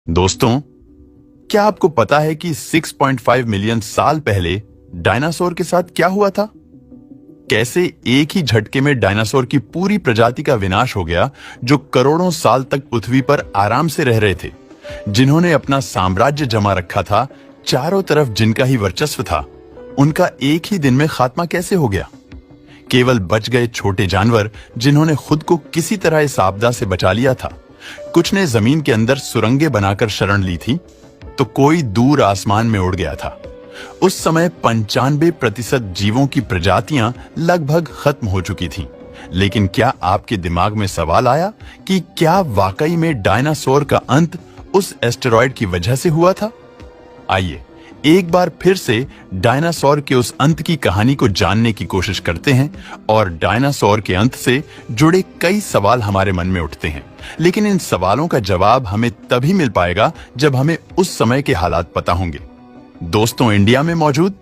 दोस्तों, क्या आपको पता है कि 6.5 मिलियन साल पहले डायनासोर के साथ क्या हुआ था? कैसे एक ही झटके में डायनासोर की पूरी प्रजाति का विनाश हो गया, जो करोड़ों साल तक पृथ्वी पर आराम से रह रहे थे, जिन्होंने अपना साम्राज्य जमा रखा था, चारों तरफ जिनका ही वर्चस्व था, उनका एक ही दिन में खात्मा कैसे हो गया? केवल बच गए छोटे जानवर, जिन्होंने खुद को किसी तरह इस आपदा से बचा लिया था। कुछ ने जमीन के अंदर सुरंगें बनाकर शरण ली थी, तो कोई दूर आसमान में उड़ गया था। उस समय 95% जीवों की प्रजातियां लगभग खत्म हो चुकी थीं। लेकिन क्या आपके दिमाग में सवाल आया कि क्या वाकई में डायनासोर का अंत उस एस्टेरॉयड की वजह से हुआ था? आइए एक बार फिर से डायनासोर के उस अंत की कहानी को जानने की कोशिश करते हैं, और डायनासोर के अंत से जुड़े कई सवाल हमारे मन में उठते हैं। लेकिन इन सवालों का जवाब हमें तभी मिल पाएगा जब हमें उस समय के हालात पता होंगे। दोस्तों, इंडिया में मौजूद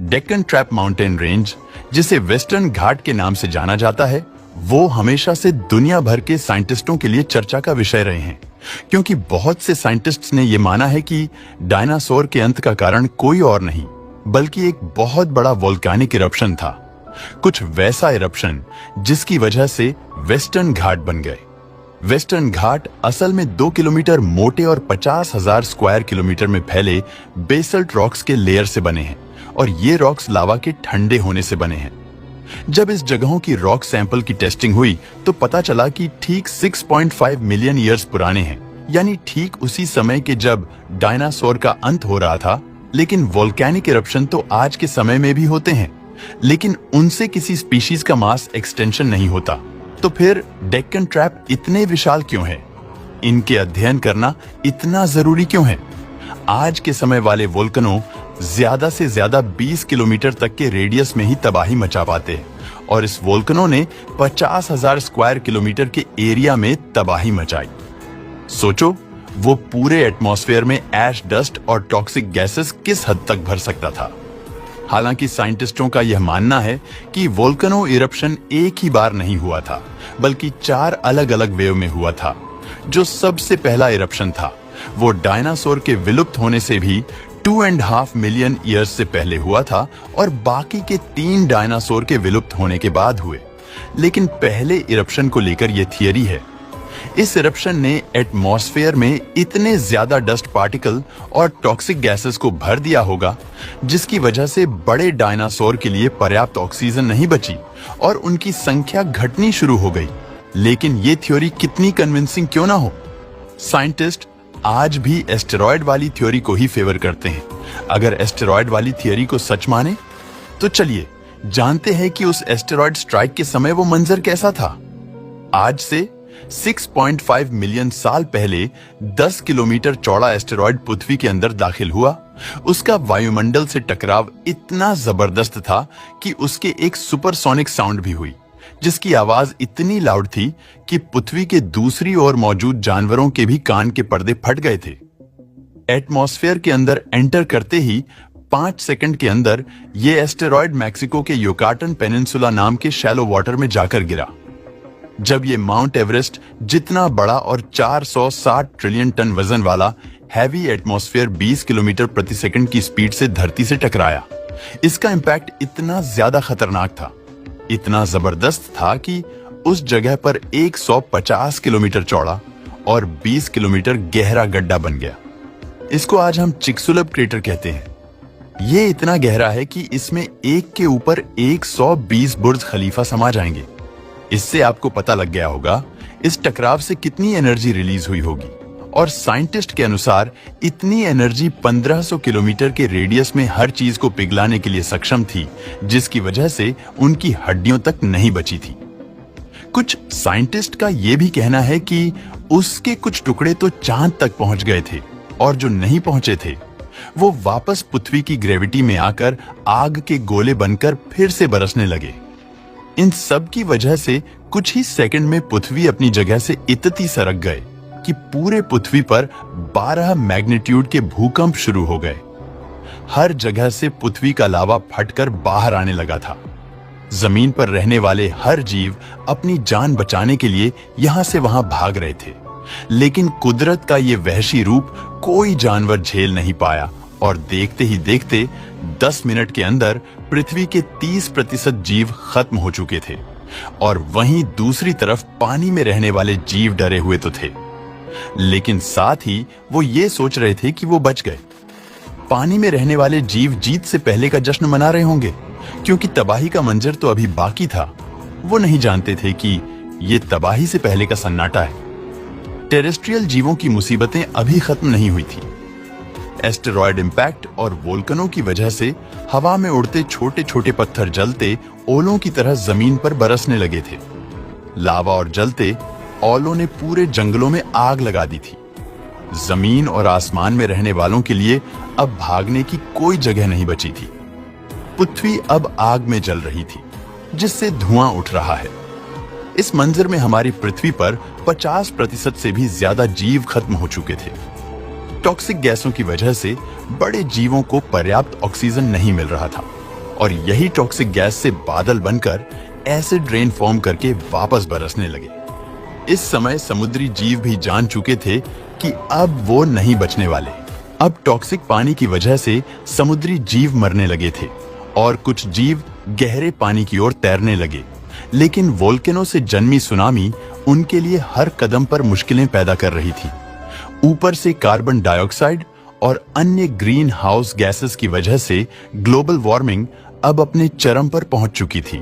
डेक्कन ट्रैप माउंटेन रेंज, जिसे वेस्टर्न घाट के नाम से जाना जाता है, वो हमेशा से दुनिया भर के साइंटिस्टों के लिए चर्चा का विषय रहे हैं, क्योंकि बहुत से साइंटिस्ट्स ने यह माना है कि डायनासोर के अंत का कारण कोई और नहीं बल्कि एक बहुत बड़ा वोल्केनिक इरप्शन था। कुछ वैसा इरप्शन जिसकी वजह से वेस्टर्न घाट बन गए। वेस्टर्न घाट असल में 2 किलोमीटर मोटे और 50,000 स्क्वायर किलोमीटर में फैले बेसल्ट रॉक्स के लेयर से बने हैं, और ये रॉक्स लावा के ठंडे होने से बने हैं। जब इस जगहों की रॉक सैंपल की टेस्टिंग हुई तो पता चला कि ठीक 6.5 मिलियन ईयर्स पुराने हैं, यानी ठीक उसी समय के जब डायनासोर का अंत हो रहा था। लेकिन वोल्केनिक इरप्शन तो आज के समय में भी होते हैं, लेकिन उनसे किसी स्पीशीज का मास एक्सटेंशन नहीं होता। तो फिर डेक्कन ट्रैप इतने विशाल क्यों है? इनके अध्ययन करना इतना जरूरी क्यों है? आज के समय वाले वोल्कनों ज्यादा से ज्यादा 20 किलोमीटर तक के रेडियस में ही तबाही मचा पाते हैं, और इस वोल्कनों ने 50,000 स्क्वायर किलोमीटर के एरिया में तबाही मचाई। सोचो, वो पूरे एटमॉस्फेयर में ऐश, डस्ट और टॉक्सिक गैसेस किस हद तक भर सकता था। हालांकि साइंटिस्टों का यह मानना है कि वोल्केनो इरप्शन एक ही बार नहीं हुआ था, बल्कि 4 अलग अलग वेव में हुआ था। जो सबसे पहला इरप्शन था, वो डायनासोर के विलुप्त होने से भी 2.5 मिलियन ईयर्स से पहले हुआ था, और बाकी के 3 डायनासोर के विलुप्त होने के बाद हुए। लेकिन पहले इरप्शन को लेकर यह थियरी है। इस इरप्शन ने एटमॉस्फेयर में इतने ज्यादा डस्ट पार्टिकल और टॉक्सिक गैसेस को भर दिया होगा, जिसकी वजह से बड़े डायनासोर के लिए पर्याप्त ऑक्सीजन नहीं बची और उनकी संख्या घटनी शुरू हो गई। लेकिन ये थ्योरी कितनी कन्विंसिंग क्यों ना हो, साइंटिस्ट आज भी एस्टेरॉयड वाली थ्योरी को ही फेवर करते हैं। अगर एस्टेरॉयड वाली थ्योरी को सच माने तो चलिए जानते हैं कि उस एस्टेरॉयड स्ट्राइक के समय वो मंजर कैसा था। आज से 6.5 मिलियन साल पहले 10 किलोमीटर चौड़ा एस्टेरॉयड पृथ्वी के अंदर दाखिल हुआ। उसका वायुमंडल से टकराव इतना जबरदस्त था कि उसके एक सुपरसोनिक साउंड भी हुई, जिसकी आवाज इतनी लाउड थी कि पृथ्वी के दूसरी ओर मौजूद जानवरों के भी कान के पर्दे फट गए थे। एटमॉस्फेयर के अंदर एंटर करते ही 5 सेकंड के अंदर यह एस्टेरॉयड मैक्सिको के युकाटन पेनिनसुला नाम के शैलो वाटर में जाकर गिरा। जब ये माउंट एवरेस्ट जितना बड़ा और 460 ट्रिलियन टन वजन वाला हैवी एटमॉस्फेयर 20 किलोमीटर प्रति सेकंड की स्पीड से धरती से टकराया, इसका इंपैक्ट इतना ज्यादा खतरनाक था, इतना जबरदस्त था कि उस जगह पर 150 किलोमीटर चौड़ा और 20 किलोमीटर गहरा गड्ढा बन गया। इसको आज हम चिकसुलप क्रेटर कहते हैं। ये इतना गहरा है कि इसमें एक के ऊपर 120 बुर्ज खलीफा समा जाएंगे। इससे आपको पता लग गया होगा इस टकराव से कितनी एनर्जी रिलीज हुई होगी, और साइंटिस्ट के अनुसार इतनी एनर्जी 1500 किलोमीटर के रेडियस में हर चीज को पिघलाने के लिए सक्षम थी, जिसकी वजह से उनकी हड्डियों तक नहीं बची थी। कुछ साइंटिस्ट का यह भी कहना है कि उसके कुछ टुकड़े तो चांद तक पहुंच गए थे, और जो नहीं पहुंचे थे वो वापस पृथ्वी की ग्रेविटी में आकर आग के गोले बनकर फिर से बरसने लगे। इन सब की वजह से कुछ ही सेकंड में पृथ्वी अपनी जगह से इतनी सरक गए कि पूरे पृथ्वी पर 12 मैग्नीट्यूड के भूकंप शुरू हो गए। हर जगह से पृथ्वी का लावा फटकर बाहर आने लगा था। जमीन पर रहने वाले हर जीव अपनी जान बचाने के लिए यहां से वहां भाग रहे थे। लेकिन कुदरत का ये वहशी रूप कोई जानवर झेल नहीं पाया और देखते ही देखते 10 मिनट के अंदर पृथ्वी के 30% जीव खत्म हो चुके थे और वहीं दूसरी तरफ पानी में रहने वाले जीव डरे हुए तो थे, लेकिन साथ ही वो ये सोच रहे थे कि वो बच गए। पानी में रहने वाले जीव जीत से पहले का जश्न मना रहे होंगे, क्योंकि तबाही का मंजर तो अभी बाकी था। वो नहीं जानते थे कि ये तबाही से पहले का सन्नाटा है। टेरेस्ट्रियल जीवों की मुसीबतें अभी खत्म नहीं हुई थी। एस्टेरॉयड इंपैक्ट और वोल्कनों की वजह से हवा में उड़ते छोटे छोटे पत्थर जलते ओलों की तरह जमीन पर बरसने लगे थे। लावा और जलते ओलों ने पूरे जंगलों में आग लगा दी थी। जमीन और आसमान में रहने वालों के लिए अब भागने की कोई जगह नहीं बची थी। पृथ्वी अब आग में जल रही थी, जिससे धुआं उठ रहा है। इस मंजर में हमारी पृथ्वी पर 50% से भी ज्यादा जीव खत्म हो चुके थे। टॉक्सिक गैसों की वजह से बड़े जीवों को पर्याप्त ऑक्सीजन नहीं मिल रहा था और यही टॉक्सिक गैस से बादल बनकर एसिड रेन फॉर्म करके वापस बरसने लगे। इस समय समुद्री जीव भी जान चुके थे कि अब वो नहीं बचने वाले। अब टॉक्सिक पानी की वजह से समुद्री जीव मरने लगे थे और कुछ जीव गहरे पानी की ओर तैरने लगे, लेकिन वोल्केनो से जन्मी सुनामी उनके लिए हर कदम पर मुश्किलें पैदा कर रही थी। ऊपर से कार्बन डाइऑक्साइड और अन्य ग्रीन हाउस गैसेस की वजह से ग्लोबल वार्मिंग अब अपने चरम पर पहुंच चुकी थी।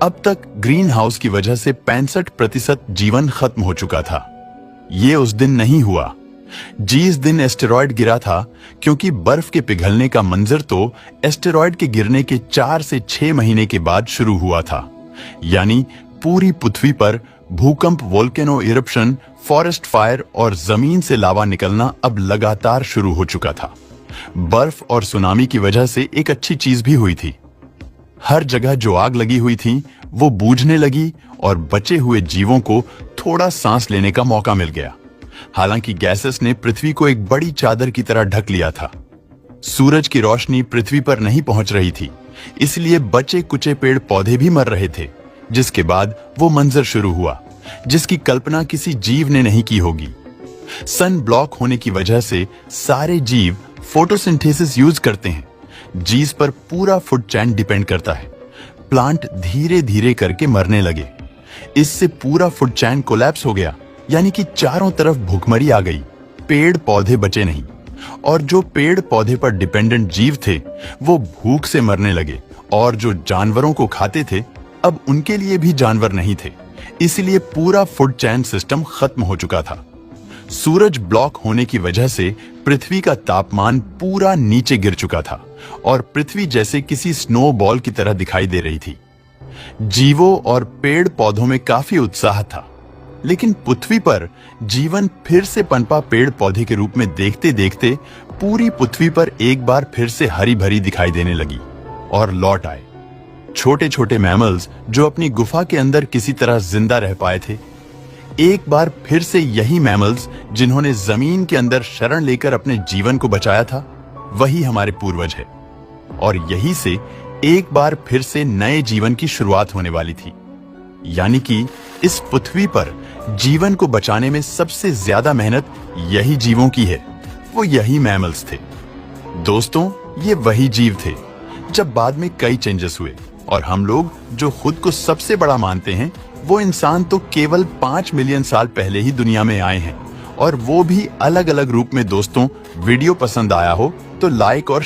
अब तक ग्रीन हाउस की वजह से 65% जीवन खत्म हो चुका था। ये उस दिन नहीं हुआ जिस दिन एस्टेरॉयड गिरा था, क्योंकि बर्फ के पिघलने का मंजर तो एस्टेरॉयड के गिरने के 4 से 6 महीने के बाद शुरू हुआ था। यानी पूरी पृथ्वी पर भूकंप, वोल्केनो इरप्शन, फॉरेस्ट फायर और जमीन से लावा निकलना अब लगातार शुरू हो चुका था। बर्फ और सुनामी की वजह से एक अच्छी चीज भी हुई थी। हर जगह जो आग लगी हुई थी वो बूझने लगी और बचे हुए जीवों को थोड़ा सांस लेने का मौका मिल गया। हालांकि गैसेस ने पृथ्वी को एक बड़ी चादर की तरह ढक लिया था। सूरज की रोशनी पृथ्वी पर नहीं पहुंच रही थी, इसलिए बचे कुचे पेड़ पौधे भी मर रहे थे। जिसके बाद वो मंजर शुरू हुआ जिसकी कल्पना किसी जीव ने नहीं की होगी। सन ब्लॉक होने की वजह से सारे जीव फोटोसिंथेसिस यूज करते हैं, जिस पर पूरा फूड चेन डिपेंड करता है। प्लांट धीरे धीरे करके मरने लगे। इससे पूरा फूड चेन कोलैप्स हो गया, यानी कि चारों तरफ भूखमरी आ गई। पेड़ पौधे बचे नहीं और जो पेड़ पौधे पर डिपेंडेंट जीव थे वो भूख से मरने लगे और जो जानवरों को खाते थे अब उनके लिए भी जानवर नहीं थे। इसलिए पूरा फूड चेन सिस्टम खत्म हो चुका था। सूरज ब्लॉक होने की वजह से पृथ्वी का तापमान पूरा नीचे गिर चुका था और पृथ्वी जैसे किसी स्नो बॉल की तरह दिखाई दे रही थी। जीवों और पेड़ पौधों में काफी उत्साह था, लेकिन पृथ्वी पर जीवन फिर से पनपा पेड़ पौधे के रूप में देखते देखते पूरी पृथ्वी पर एक बार फिर से हरी भरी दिखाई देने लगी और लौट आए। छोटे छोटे मैमल्स जो अपनी गुफा के अंदर किसी तरह जिंदा रह पाए थे, एक बार फिर से यही मैमल्स जिन्होंने जमीन के अंदर शरण लेकर अपने जीवन को बचाया था, वही हमारे पूर्वज है और यही से एक बार फिर से नए जीवन की शुरुआत होने वाली थी। यानी कि इस पृथ्वी पर जीवन को बचाने में सबसे ज्यादा मेहनत यही जीवों की है, वो यही मैमल्स थे। दोस्तों, ये वही जीव थे। जब बाद में कई चेंजेस हुए और हम लोग जो खुद को सबसे बड़ा मानते हैं, वो इंसान तो केवल 5 मिलियन साल पहले ही दुनिया में आए हैं और वो भी अलग अलग रूप में। दोस्तों, वीडियो पसंद आया हो तो लाइक और